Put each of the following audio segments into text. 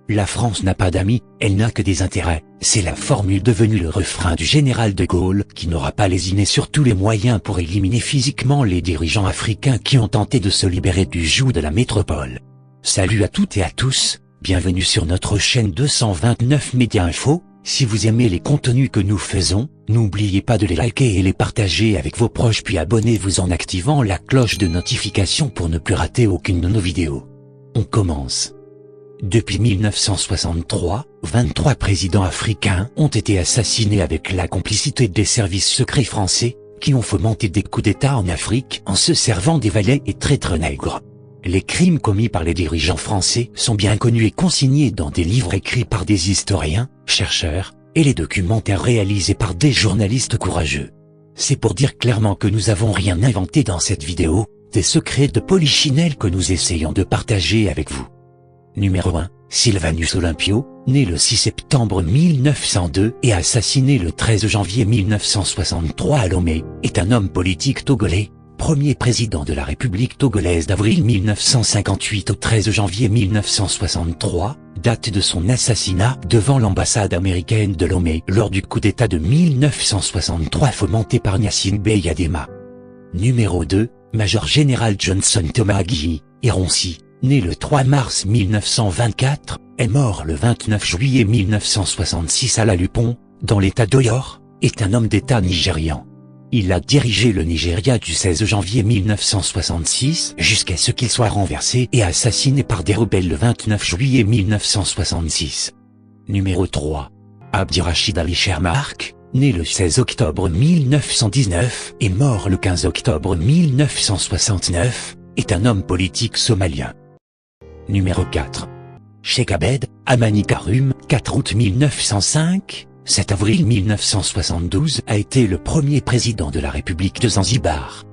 La France n'a pas d'amis, elle n'a que des intérêts. C'est la formule devenue le refrain du général de Gaulle, qui n'aura pas lésiné sur tous les moyens pour éliminer physiquement les dirigeants africains qui ont tenté de se libérer du joug de la métropole. Salut à toutes et à tous, bienvenue sur notre chaîne 229 Média Info. Si vous aimez les contenus que nous faisons, n'oubliez pas de les liker et les partager avec vos proches, puis abonnez-vous en activant la cloche de notification pour ne plus rater aucune de nos vidéos. On commence. Depuis 1963, 23 présidents africains ont été assassinés avec la complicité des services secrets français, qui ont fomenté des coups d'État en Afrique en se servant des valets et traîtres nègres. Les crimes commis par les dirigeants français sont bien connus et consignés dans des livres écrits par des historiens, chercheurs, et les documentaires réalisés par des journalistes courageux. C'est pour dire clairement que nous avons rien inventé dans cette vidéo, des secrets de polichinelle que nous essayons de partager avec vous. Numéro 1. Sylvanus Olympio, né le 6 septembre 1902 et assassiné le 13 janvier 1963 à Lomé, est un homme politique togolais, premier président de la République togolaise d'avril 1958 au 13 janvier 1963, date de son assassinat devant l'ambassade américaine de Lomé lors du coup d'État de 1963 fomenté par Gnassingbé Bey Adema. Numéro 2. Major général Johnson Thomas Aguiyi, Ironsi, né le 3 mars 1924, est mort le 29 juillet 1966 à La Lupon, dans l'état d'Oyor, est un homme d'État nigérian. Il a dirigé le Nigeria du 16 janvier 1966 jusqu'à ce qu'il soit renversé et assassiné par des rebelles le 29 juillet 1966. Numéro 3. Abdirachid Ali Shermarke, né le 16 octobre 1919 et mort le 15 octobre 1969, est un homme politique somalien. Numéro 4. Cheikh Abed Amani Karum, 4 août 1905, 7 avril 1972 a été le premier président de la République de Zanzibar.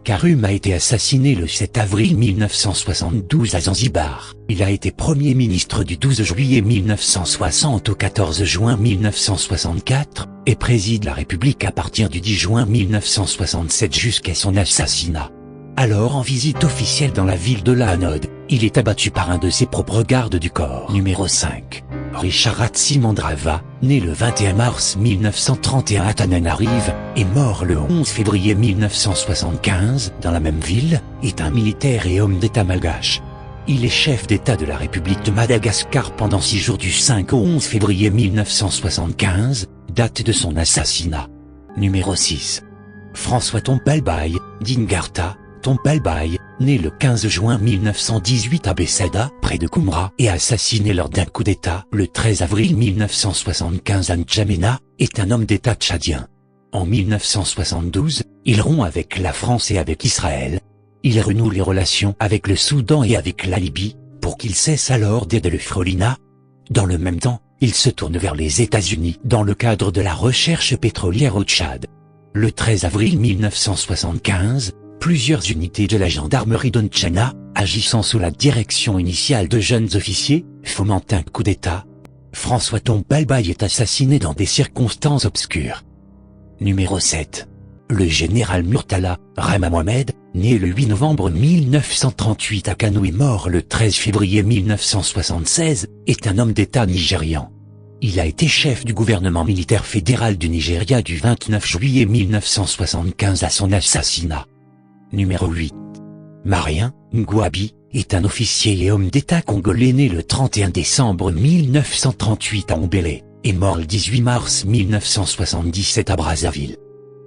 Karum a été assassiné le 7 avril 1972 à Zanzibar. Il a été Premier ministre du 12 juillet 1960 au 14 juin 1964 et préside la République à partir du 10 juin 1967 jusqu'à son assassinat. Alors en visite officielle dans la ville de Lahanod, il est abattu par un de ses propres gardes du corps. Numéro 5. Richard Hatsimandrava, né le 21 mars 1931 à Tananarive, et mort le 11 février 1975 dans la même ville, est un militaire et homme d'État malgache. Il est chef d'État de la République de Madagascar pendant 6 jours du 5 au 11 février 1975, date de son assassinat. Numéro 6. François Tompalbaye, d'Ingarta, Tompalbaye, né le 15 juin 1918 à Bessada, près de Koumra, et assassiné lors d'un coup d'État le 13 avril 1975 à N'Djamena, est un homme d'État tchadien. En 1972, il rompt avec la France et avec Israël. Il renoue les relations avec le Soudan et avec la Libye, pour qu'il cesse alors d'aider le Frolina. Dans le même temps, il se tourne vers les États-Unis dans le cadre de la recherche pétrolière au Tchad. Le 13 avril 1975, plusieurs unités de la gendarmerie de N'Tchana, agissant sous la direction initiale de jeunes officiers, fomentent un coup d'État. François Tompalbaye est assassiné dans des circonstances obscures. Numéro 7. Le général Murtala Rama Mohamed, né le 8 novembre 1938 à Kano et mort le 13 février 1976, est un homme d'État nigérian. Il a été chef du gouvernement militaire fédéral du Nigeria du 29 juillet 1975 à son assassinat. Numéro 8. Marien Ngouabi est un officier et homme d'État congolais né le 31 décembre 1938 à Ombélé, et mort le 18 mars 1977 à Brazzaville.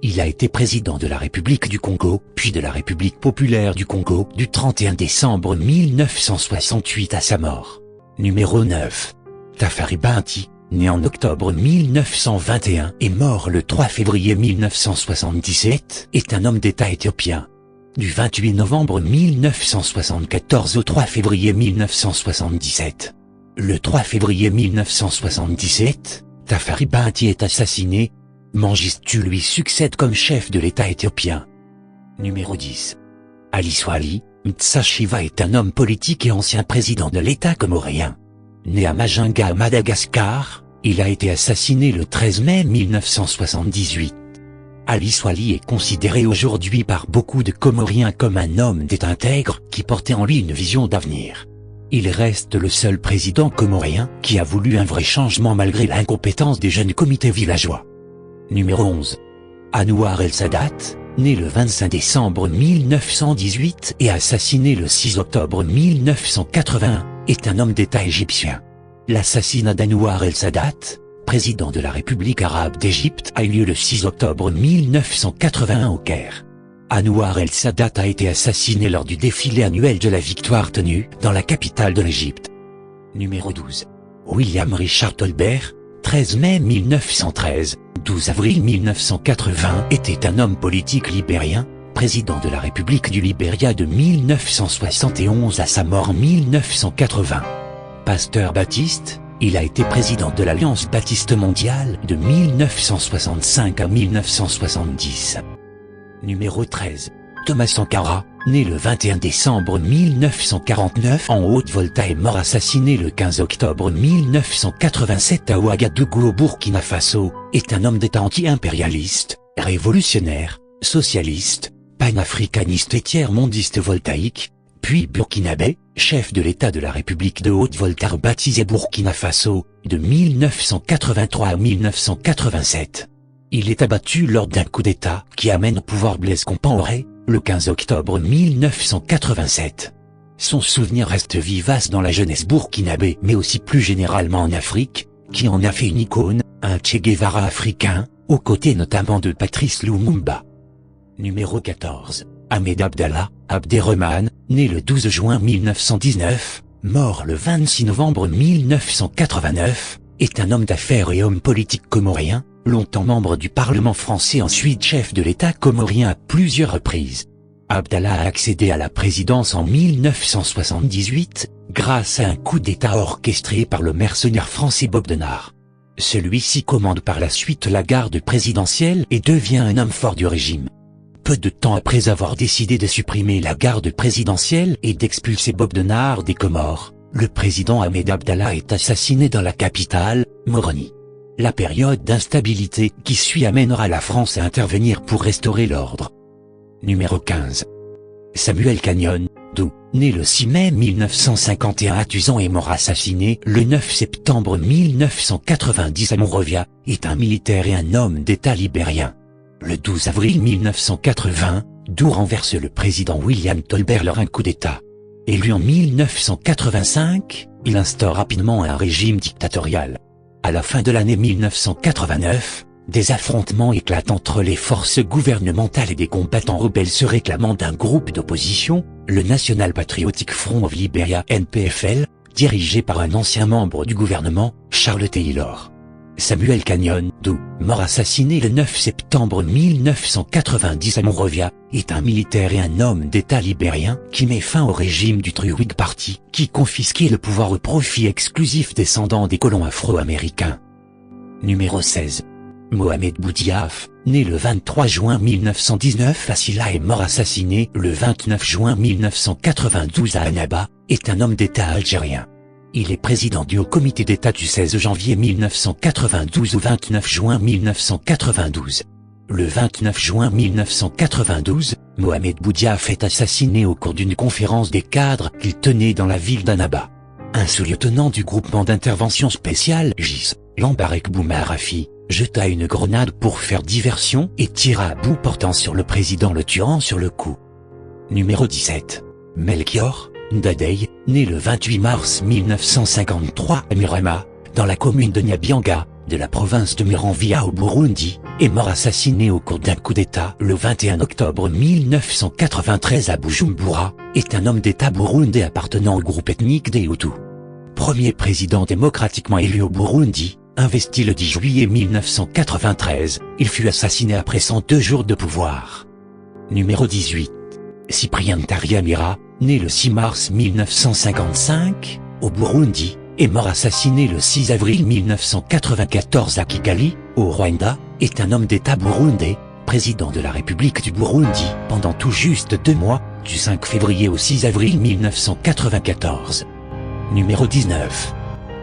Il a été président de la République du Congo, puis de la République populaire du Congo du 31 décembre 1968 à sa mort. Numéro 9. Tafari Binti, né en octobre 1921 et mort le 3 février 1977, est un homme d'État éthiopien. Du 28 novembre 1974 au 3 février 1977. Le 3 février 1977, Tafari Binti est assassiné. Mengistu lui succède comme chef de l'État éthiopien. Numéro 10. Ali Swali Mtsashiva est un homme politique et ancien président de l'État comoréen. Né à Majinga à Madagascar, il a été assassiné le 13 mai 1978. Ali Swali est considéré aujourd'hui par beaucoup de Comoriens comme un homme d'État intègre qui portait en lui une vision d'avenir. Il reste le seul président comorien qui a voulu un vrai changement malgré l'incompétence des jeunes comités villageois. Numéro 11. Anouar el-Sadat, né le 25 décembre 1918 et assassiné le 6 octobre 1981, est un homme d'État égyptien. L'assassinat d'Anouar el-Sadat, président de la République arabe d'Égypte, a eu lieu le 6 octobre 1981 au Caire. Anouar el-Sadat a été assassiné lors du défilé annuel de la victoire tenu dans la capitale de l'Égypte. Numéro 12. William Richard Tolbert, 13 mai 1913, 12 avril 1980, était un homme politique libérien, président de la République du Libéria de 1971 à sa mort en 1980. Pasteur baptiste, il a été président de l'Alliance baptiste mondiale de 1965 à 1970. Numéro 13. Thomas Sankara, né le 21 décembre 1949 en Haute-Volta et mort assassiné le 15 octobre 1987 à Ouagadougou au Burkina Faso, est un homme d'État anti-impérialiste, révolutionnaire, socialiste, panafricaniste et tiers-mondiste voltaïque, puis burkinabé, chef de l'État de la République de Haute-Volta baptisé Burkina Faso, de 1983 à 1987. Il est abattu lors d'un coup d'État qui amène au pouvoir Blaise Compaoré, le 15 octobre 1987. Son souvenir reste vivace dans la jeunesse burkinabé mais aussi plus généralement en Afrique, qui en a fait une icône, un Che Guevara africain, aux côtés notamment de Patrice Lumumba. Numéro 14. Ahmed Abdallah Abderrahmane, né le 12 juin 1919, mort le 26 novembre 1989, est un homme d'affaires et homme politique comorien, longtemps membre du Parlement français ensuite chef de l'État comorien à plusieurs reprises. Abdallah a accédé à la présidence en 1978, grâce à un coup d'État orchestré par le mercenaire français Bob Denard. Celui-ci commande par la suite la garde présidentielle et devient un homme fort du régime. Peu de temps après avoir décidé de supprimer la garde présidentielle et d'expulser Bob Denard des Comores, le président Ahmed Abdallah est assassiné dans la capitale, Moroni. La période d'instabilité qui suit amènera la France à intervenir pour restaurer l'ordre. Numéro 15. Samuel Canyon, né le 6 mai 1951 à Tuzan et mort assassiné le 9 septembre 1990 à Monrovia, est un militaire et un homme d'État libérien. Le 12 avril 1980, Doux renverse le président William Tolbert lors d'un coup d'État. Élu en 1985, il instaure rapidement un régime dictatorial. À la fin de l'année 1989, des affrontements éclatent entre les forces gouvernementales et des combattants rebelles se réclamant d'un groupe d'opposition, le National Patriotic Front of Liberia (NPFL), dirigé par un ancien membre du gouvernement, Charles Taylor. Samuel Canyon, mort assassiné le 9 septembre 1990 à Monrovia, est un militaire et un homme d'État libérien qui met fin au régime du Whig Party, qui confisquait le pouvoir au profit exclusif descendants des colons afro-américains. Numéro 16. Mohamed Boudiaf, né le 23 juin 1919 à Silla et mort assassiné le 29 juin 1992 à Annaba, est un homme d'État algérien. Il est président du Haut Comité d'État du 16 janvier 1992 au 29 juin 1992. Le 29 juin 1992, Mohamed Boudiaf est assassiné au cours d'une conférence des cadres qu'il tenait dans la ville d'Annaba. Un sous-lieutenant du groupement d'intervention spéciale GIS, Lambarek Boumarafi, jeta une grenade pour faire diversion et tira à bout portant sur le président le tuant sur le coup. Numéro 17. Melchior Ndadaye, né le 28 mars 1953 à Murama, dans la commune de Nyabyanga, de la province de Muramvya au Burundi, est mort assassiné au cours d'un coup d'État le 21 octobre 1993 à Bujumbura, est un homme d'État burundais appartenant au groupe ethnique des Hutus. Premier président démocratiquement élu au Burundi, investi le 10 juillet 1993, il fut assassiné après 102 jours de pouvoir. Numéro 18. Cyprien Ntaryamira, né le 6 mars 1955, au Burundi, est mort assassiné le 6 avril 1994 à Kigali, au Rwanda, est un homme d'État burundais, président de la République du Burundi pendant tout juste 2 mois, du 5 février au 6 avril 1994. Numéro 19.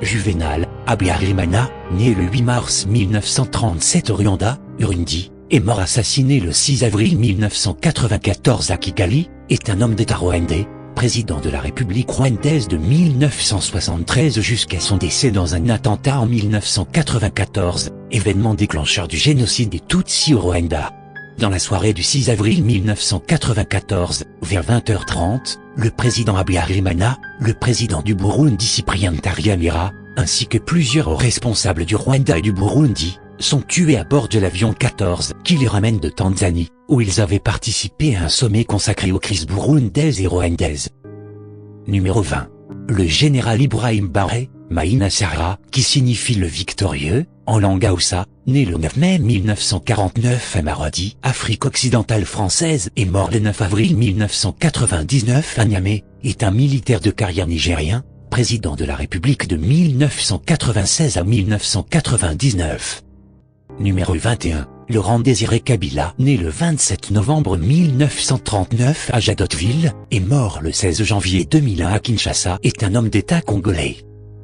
Juvenal Habyarimana, né le 8 mars 1937 au Rwanda, Urundi, est mort assassiné le 6 avril 1994 à Kigali, est un homme d'État rwandais, président de la République rwandaise de 1973 jusqu'à son décès dans un attentat en 1994, événement déclencheur du génocide des Tutsis au Rwanda. Dans la soirée du 6 avril 1994, vers 20h30, le président Habyarimana, le président du Burundi Cyprien Ntaryamira, ainsi que plusieurs responsables du Rwanda et du Burundi, sont tués à bord de l'avion 14 qui les ramène de Tanzanie, où ils avaient participé à un sommet consacré aux crises burundaises et rwandaises. Numéro 20. Le général Ibrahim Baré, Maïna Sarra, qui signifie le victorieux, en langue Hausa, né le 9 mai 1949 à Maradi, Afrique occidentale française et mort le 9 avril 1999 à Niamey, est un militaire de carrière nigérien, président de la République de 1996 à 1999. Numéro 21. Laurent Désiré Kabila, né le 27 novembre 1939 à Jadotville, et mort le 16 janvier 2001 à Kinshasa, est un homme d'État congolais.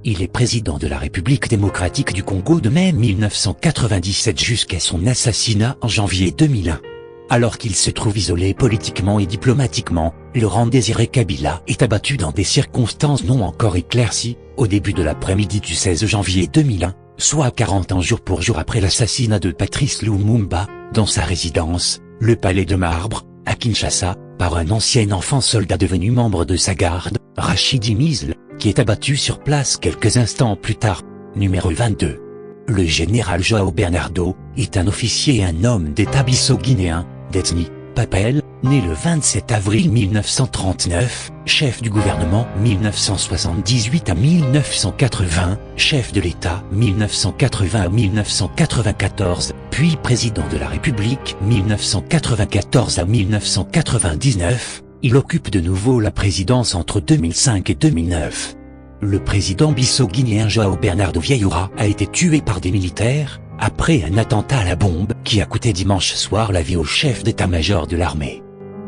Il est président de la République démocratique du Congo de mai 1997 jusqu'à son assassinat en janvier 2001. Alors qu'il se trouve isolé politiquement et diplomatiquement, Laurent Désiré Kabila est abattu dans des circonstances non encore éclaircies, au début de l'après-midi du 16 janvier 2001, soit 40 ans jour pour jour après l'assassinat de Patrice Lumumba, dans sa résidence, le Palais de Marbre, à Kinshasa, par un ancien enfant soldat devenu membre de sa garde, Rachidi Mizl, qui est abattu sur place quelques instants plus tard. Numéro 22. Le général João Bernardo, est un officier et un homme d'État bisso-guinéen, d'ethnie Papel, né le 27 avril 1939, chef du gouvernement 1978 à 1980, chef de l'État 1980 à 1994, puis président de la République 1994 à 1999, il occupe de nouveau la présidence entre 2005 et 2009. Le président bisso-guinéen João Bernardo Vieira a été tué par des militaires, après un attentat à la bombe qui a coûté dimanche soir la vie au chef d'état-major de l'armée.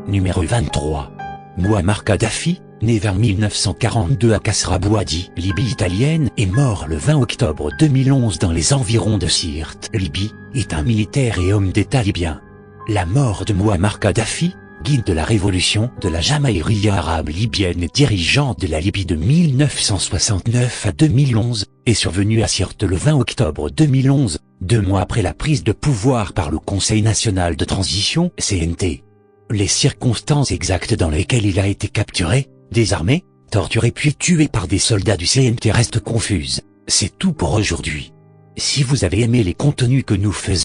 Numéro 23. Mouammar Kadhafi, né vers 1942 à Kasrabouadi, Libye italienne, et mort le 20 octobre 2011 dans les environs de Sirte, Libye, est un militaire et homme d'État libyen. La mort de Mouammar Kadhafi, guide de la révolution de la Jamaïria arabe libyenne et dirigeant de la Libye de 1969 à 2011, est survenue à Sirte le 20 octobre 2011, 2 mois après la prise de pouvoir par le Conseil national de transition, CNT. Les circonstances exactes dans lesquelles il a été capturé, désarmé, torturé puis tué par des soldats du CNT restent confuses. C'est tout pour aujourd'hui. Si vous avez aimé les contenus que nous faisons,